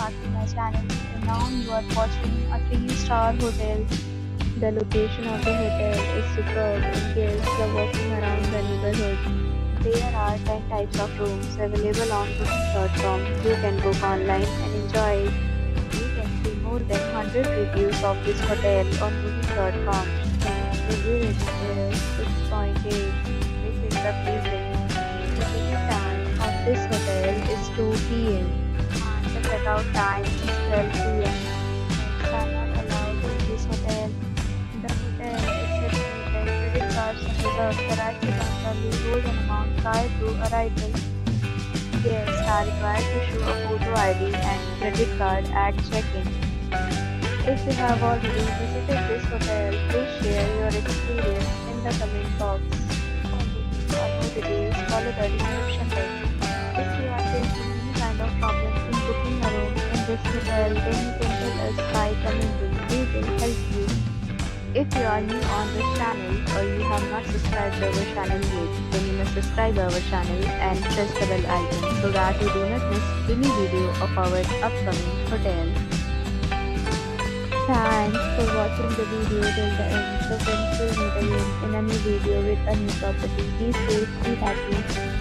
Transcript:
back to my channel. And now you are watching a 3-star hotel. The location of the hotel is superb and guests love walking around the neighborhood. There are 10 types of rooms available on booking.com. You can book online and enjoy it. You can see more than 100 reviews of this hotel on booking.com. Review rating is 6.8, which is the pleasing. The check-in time of this hotel is 2 p.m. and the check-out time is 12 p.m. Pets are not allowed in this hotel. The hotel accepts major credit cards and reserves the right to temporarily hold an amount prior to arrival. Guests are required to show a photo ID and credit card at check-in. If you have already visited this hotel, please share your experience in the comment box. For booking or more details, follow the description link. If you are facing any kind of problems in booking a room in this hotel, then you can tell us by commenting. We will help you. If you are new on this channel or you have not subscribed our channel yet, then you must subscribe our channel and press the bell icon so that you do not miss any video of our upcoming hotel. Thanks for watching the video till the end. So friends, will meet again in a new video with a new property. Be safe, be happy.